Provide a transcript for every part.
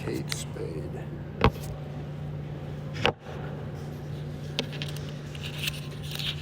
Kate Spade.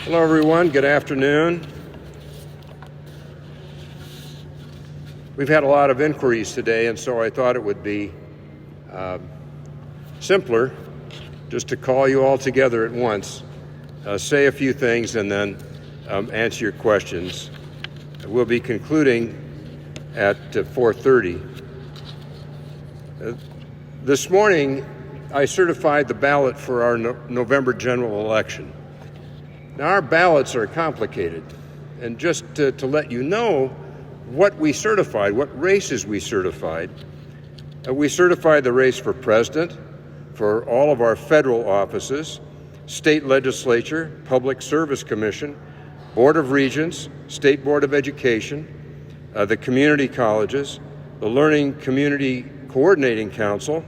Hello, everyone. Good afternoon. We've had a lot of inquiries today, and so I thought it would be simpler just to call you all together at once, say a few things, and then answer your questions. We'll be concluding at 4:30. This morning, I certified the ballot for our November general election. Now, our ballots are complicated, and just to let you know what we certified, what races we certified the race for president, for all of our federal offices, state legislature, public service commission, board of regents, state board of education, the community colleges, the learning community coordinating council,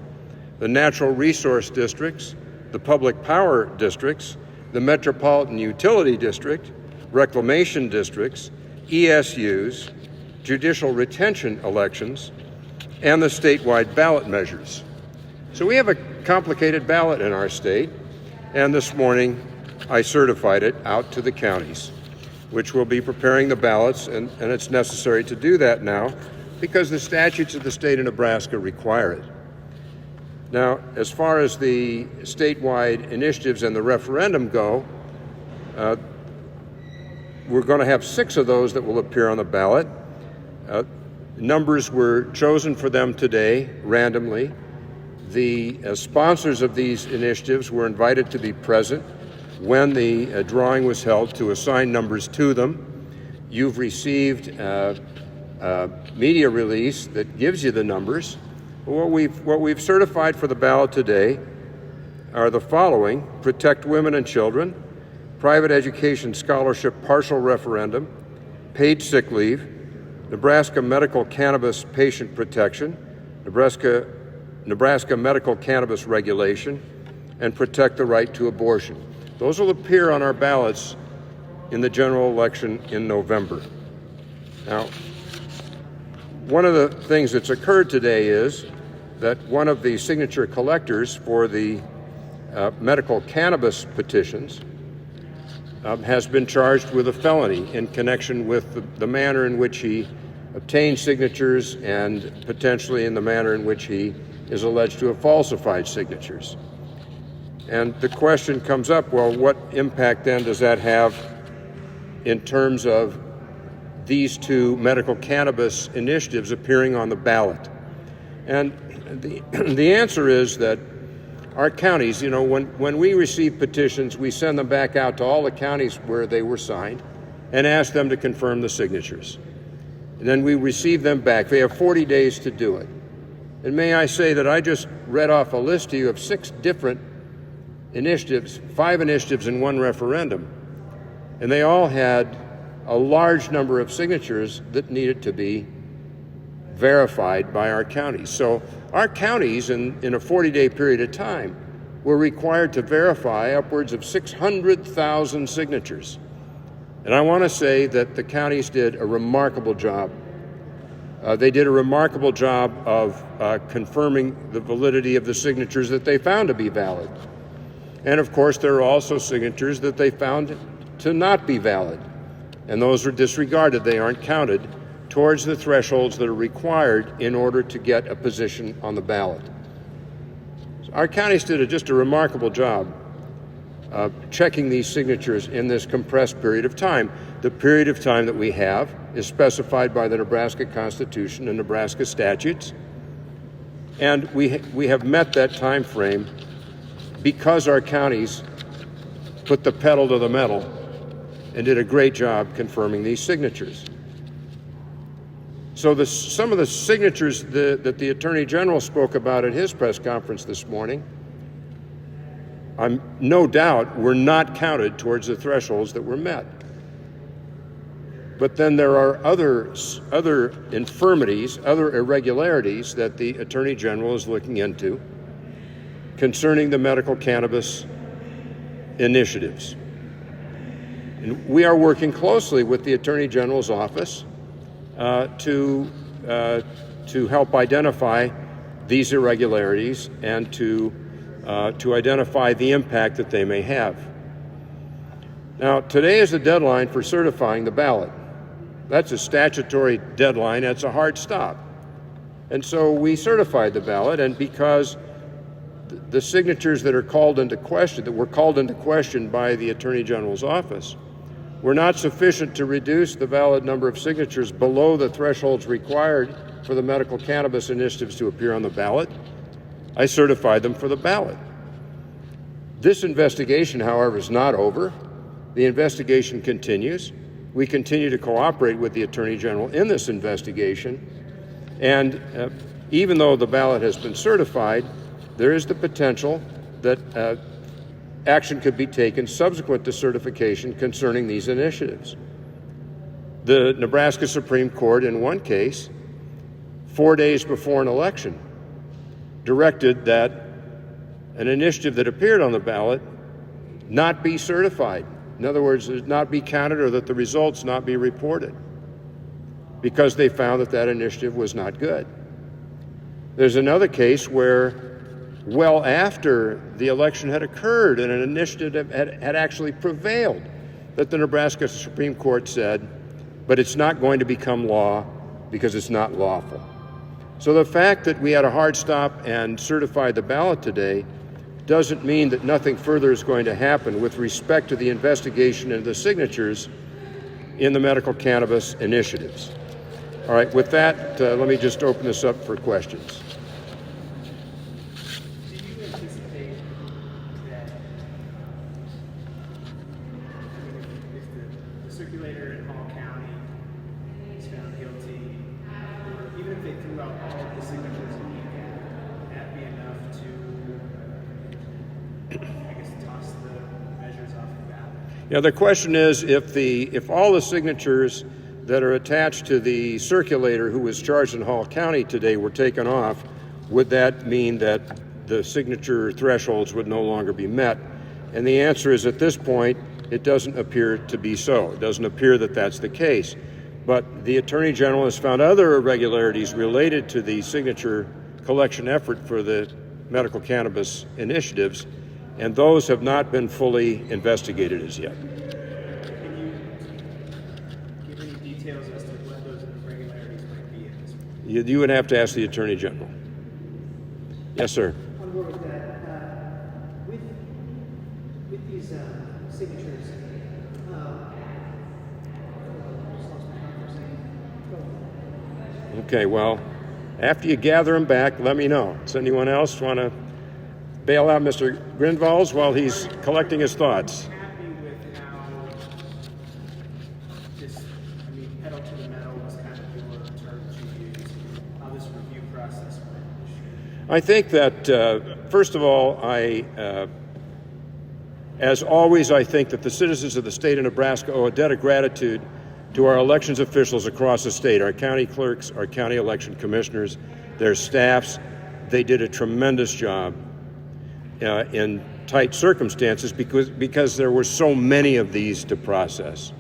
the natural resource districts, the public power districts, the metropolitan utility district, reclamation districts, ESUs, judicial retention elections, and the statewide ballot measures. So we have a complicated ballot in our state, and this morning I certified it out to the counties, which will be preparing the ballots, and it's necessary to do that now because the statutes of the state of Nebraska require it. Now, as far as the statewide initiatives and the referendum go, we're going to have 6 of those that will appear on the ballot. Numbers were chosen for them today randomly. The sponsors of these initiatives were invited to be present when the drawing was held to assign numbers to them. You've received a media release that gives you the numbers. What we've certified for the ballot today are the following: Protect Women and Children, Private Education Scholarship Partial Referendum, Paid Sick Leave, Nebraska Medical Cannabis Patient Protection, Nebraska Medical Cannabis Regulation, and Protect the Right to Abortion. Those will appear on our ballots in the general election in November. Now, one of the things that's occurred today is that one of the signature collectors for the medical cannabis petitions has been charged with a felony in connection with the manner in which he obtained signatures and potentially in the manner in which he is alleged to have falsified signatures. And the question comes up, well, what impact then does that have in terms of these 2 medical cannabis initiatives appearing on the ballot? And the answer is that our counties, when we receive petitions, we send them back out to all the counties where they were signed and ask them to confirm the signatures. And then we receive them back. They have 40 days to do it. And may I say that I just read off a list to you of 6 different initiatives, 5 initiatives and 1 referendum. And they all had a large number of signatures that needed to be verified by our counties. So our counties, in a 40-day period of time, were required to verify upwards of 600,000 signatures. And I want to say that the counties did a remarkable job. They did a remarkable job of confirming the validity of the signatures that they found to be valid. And of course, there are also signatures that they found to not be valid. And those are disregarded. They aren't counted towards the thresholds that are required in order to get a position on the ballot. So our counties did just a remarkable job checking these signatures in this compressed period of time. The period of time that we have is specified by the Nebraska Constitution and Nebraska statutes, and we have met that time frame because our counties put the pedal to the metal and did a great job confirming these signatures. So some of the signatures that the Attorney General spoke about at his press conference this morning, no doubt were not counted towards the thresholds that were met. But then there are other infirmities, other irregularities that the Attorney General is looking into concerning the medical cannabis initiatives. And we are working closely with the Attorney General's office to help identify these irregularities and to identify the impact that they may have. Now, today is the deadline for certifying the ballot. That's a statutory deadline. That's a hard stop. And so we certified the ballot, and because the signatures that were called into question by the Attorney General's office were not sufficient to reduce the valid number of signatures below the thresholds required for the medical cannabis initiatives to appear on the ballot, I certified them for the ballot. This investigation, however, is not over. The investigation continues. We continue to cooperate with the Attorney General in this investigation. And even though the ballot has been certified, there is the potential that action could be taken subsequent to certification concerning these initiatives. The Nebraska Supreme Court, in one case, 4 days before an election, directed that an initiative that appeared on the ballot not be certified. In other words, not be counted, or that the results not be reported, because they found that that initiative was not good. There's another case where, well after the election had occurred and an initiative had actually prevailed, that the Nebraska Supreme Court said, but it's not going to become law because it's not lawful. So the fact that we had a hard stop and certified the ballot today doesn't mean that nothing further is going to happen with respect to the investigation into the signatures in the medical cannabis initiatives. All right, with that, let me just open this up for questions. Do you anticipate that if the circulator in Hall County is found guilty, or even if they threw out all of the signatures in ECAT, that'd be enough to, I guess, toss the measures off the ballot? Yeah, the question is, if all the signatures that are attached to the circulator who was charged in Hall County today were taken off, would that mean that the signature thresholds would no longer be met? And the answer is, at this point, it doesn't appear to be so. It doesn't appear that that's the case. But the Attorney General has found other irregularities related to the signature collection effort for the medical cannabis initiatives, and those have not been fully investigated as yet. Details as to what those irregularities might be at this point? You would have to ask the Attorney General. Yes, sir. On board with that, with these signatures, Okay, well, after you gather them back, let me know. Does anyone else want to bail out Mr. Grindvalls while he's collecting his thoughts? Happy with how this, pedal to the metal was kind of your term to use, how this review process went this year. I think that, first of all, as always, I think that the citizens of the state of Nebraska owe a debt of gratitude to our elections officials across the state, our county clerks, our county election commissioners, their staffs. They did a tremendous job in tight circumstances because there were so many of these to process.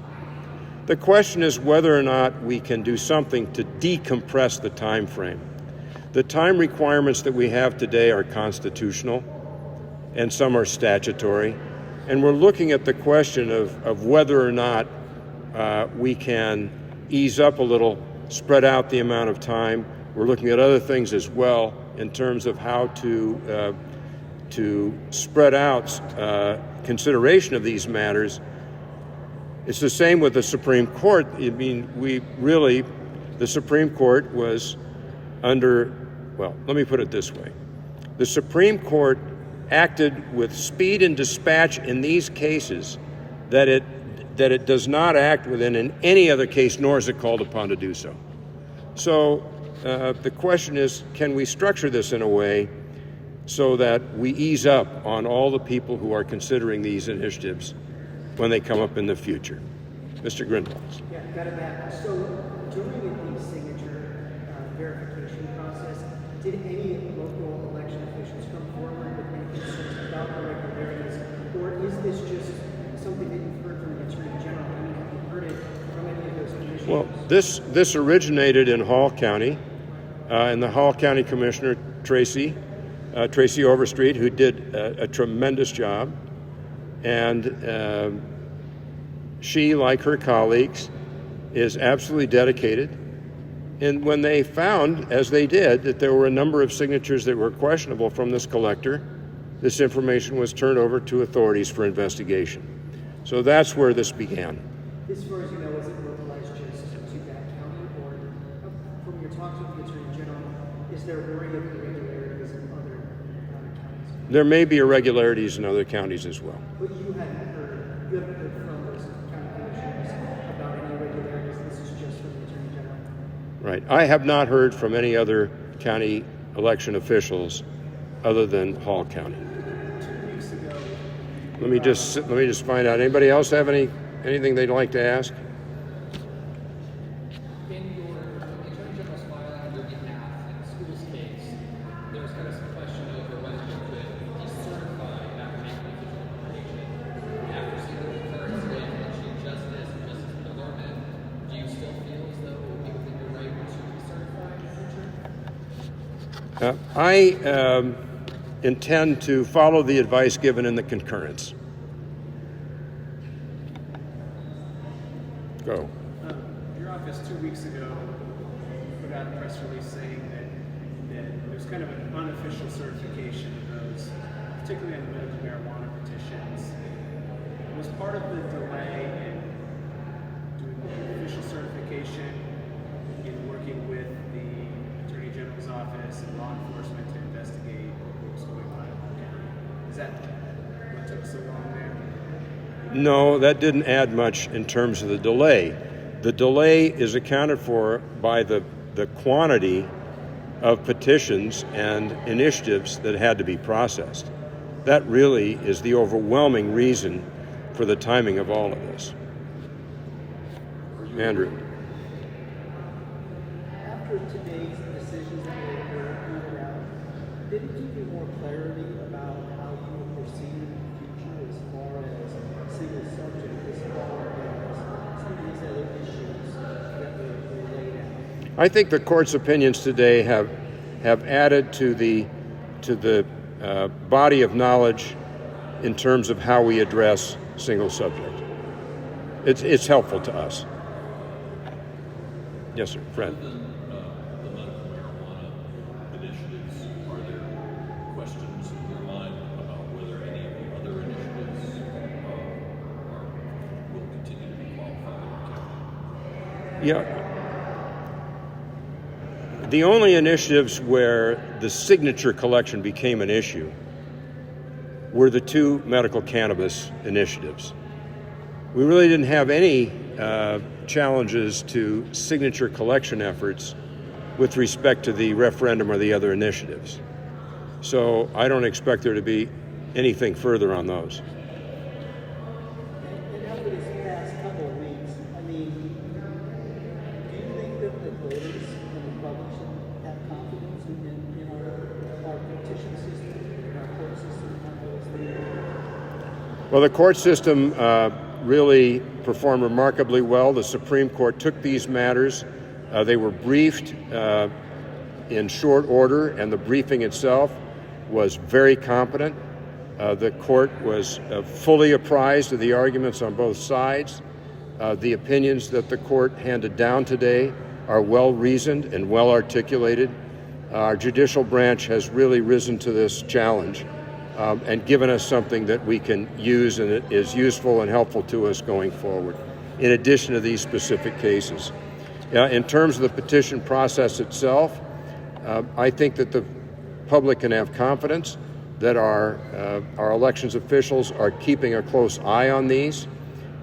The question is whether or not we can do something to decompress the time frame. The time requirements that we have today are constitutional, and some are statutory, and we're looking at the question of whether or not we can ease up a little, spread out the amount of time. We're looking at other things as well in terms of how to spread out consideration of these matters. It's the same with the Supreme Court. The Supreme Court was under, well, let me put it this way. The Supreme Court acted with speed and dispatch in these cases that it does not act within in any other case, nor is it called upon to do so. So the question is, can we structure this in a way so that we ease up on all the people who are considering these initiatives when they come up in the future? Mr. Grindvalls. yeah, got it back. So during the signature verification process, did any local election officials come forward with any concerns about irregularities, or is this just something that you've heard from the Attorney General? Have you heard it from any of those commissioners? Well, this originated in Hall County. and the Hall County Commissioner, Tracy Overstreet, who did a tremendous job. And she, like her colleagues, is absolutely dedicated. And when they found, as they did, that there were a number of signatures that were questionable from this collector, this information was turned over to authorities for investigation. So that's where this began. As far as you know, is it localized just to that county, or from your talks with the Attorney General, is there worry of irregularities in other counties? There may be irregularities in other counties as well. But you haven't heard from those county commissioners about any irregularities. This is just from the Attorney General. Right. I have not heard from any other county election officials other than Hall County. 2 weeks ago, Let me just find out. Anybody else have anything they'd like to ask? In your Attorney General's filing on your behalf in the school's case, there was kind of some question over whether you could decertify after making the official determination. After seeing the concurrence today from the Chief Justice and Justice Pillerman, do you still feel as though it would be within your right to decertify in the future? I intend to follow the advice given in the concurrence. Go. your office 2 weeks ago put out a press release saying that there's kind of an unofficial certification of those, particularly on the medical marijuana petitions. Was part of the delay in doing the official certification in working with the Attorney General's office and law enforcement to investigate what was going on in Hall County? Is that what took so long there? No, that didn't add much in terms of the delay. The delay is accounted for by the quantity of petitions and initiatives that had to be processed. That really is the overwhelming reason for the timing of all of this. Andrew. After today's decisions that were handed out, did it give you more clarity about how you will proceed in the future as far as single subject, as far as some of these other issues that were laid out? I think the court's opinions today have added to the body of knowledge in terms of how we address single subject. It's helpful to us. Yes, sir, Fred. Other than the medical marijuana initiatives, are there questions in your mind about whether any of the other initiatives will continue to be qualified? Yeah. The only initiatives where the signature collection became an issue were the two medical cannabis initiatives. We really didn't have any challenges to signature collection efforts with respect to the referendum or the other initiatives. So I don't expect there to be anything further on those. And after this past couple of weeks, I mean, do you think that the voters and the public should have confidence in our petition system, in our court system, how those things? Well, the court system really performed remarkably well. The Supreme Court took these matters. They were briefed in short order, and the briefing itself was very competent. The court was fully apprised of the arguments on both sides. The opinions that the court handed down today are well reasoned and well articulated. Our judicial branch has really risen to this challenge and given us something that we can use and it is useful and helpful to us going forward, in addition to these specific cases. In terms of the petition process itself, I think that the public can have confidence that our elections officials are keeping a close eye on these,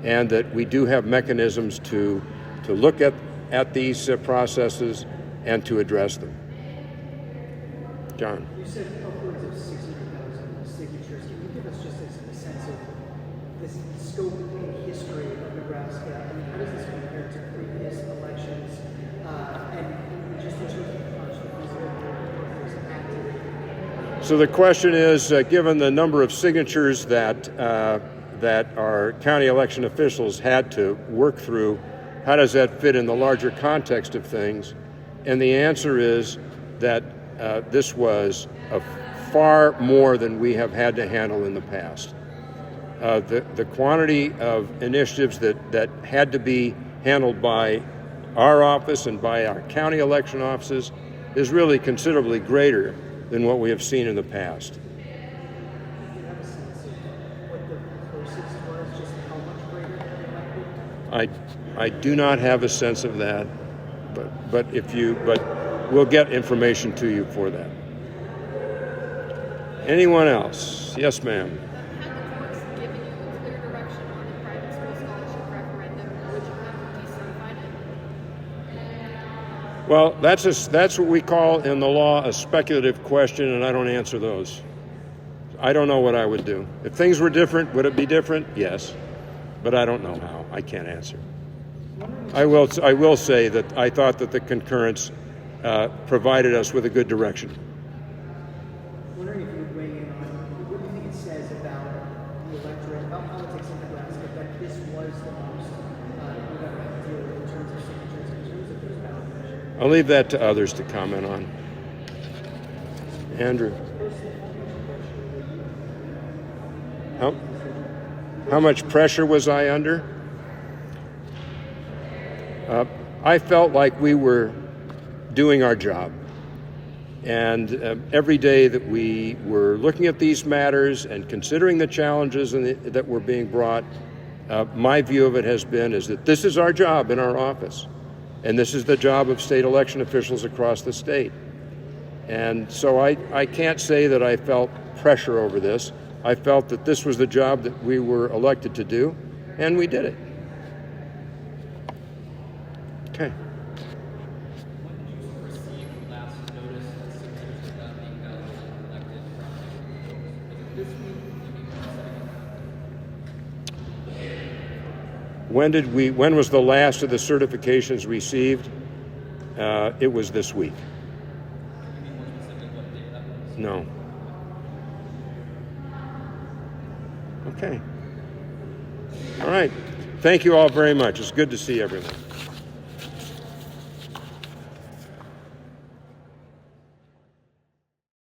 and that we do have mechanisms to look at these processes and to address them. John. You said upwards of 600,000 signatures. Can you give us just a sense of this scope and history of Nebraska? I mean, how does this compare to previous elections? And just in terms of constitutional activity? So the question is, given the number of signatures that our county election officials had to work through, how does that fit in the larger context of things? And the answer is that this was a far more than we have had to handle in the past. The quantity of initiatives that had to be handled by our office and by our county election offices is really considerably greater than what we have seen in the past. Do you have a sense of what the process was, just how much greater than elected? I do not have a sense of that, but we'll get information to you for that. Anyone else? Yes, ma'am. Had the courts given you a clear direction on the private school scholarship referendum, would you have decertified it? Well, that's what we call in the law a speculative question, and I don't answer those. I don't know what I would do. If things were different, would it be different? Yes, but I don't know how. I can't answer. I will say that I thought that the concurrence provided us with a good direction. Wondering if you would weigh in on what do you think it says about the electorate, about politics in Nebraska, that this was the most we've ever had to deal with in terms of signatures, in terms of those ballot questions? I'll leave that to others to comment on. Andrew. How much pressure was I under? I felt like we were doing our job. And every day that we were looking at these matters and considering the challenges that were being brought, my view of it has been is that this is our job in our office. And this is the job of state election officials across the state. And so I can't say that I felt pressure over this. I felt that this was the job that we were elected to do, and we did it. Okay. When did you receive the last notice that signatures were not being valid and elected from? Was it this week? Maybe When was the last of the certifications received? It was this week. Can you be more specific what date that was? No. Okay. All right. Thank you all very much. It's good to see everyone.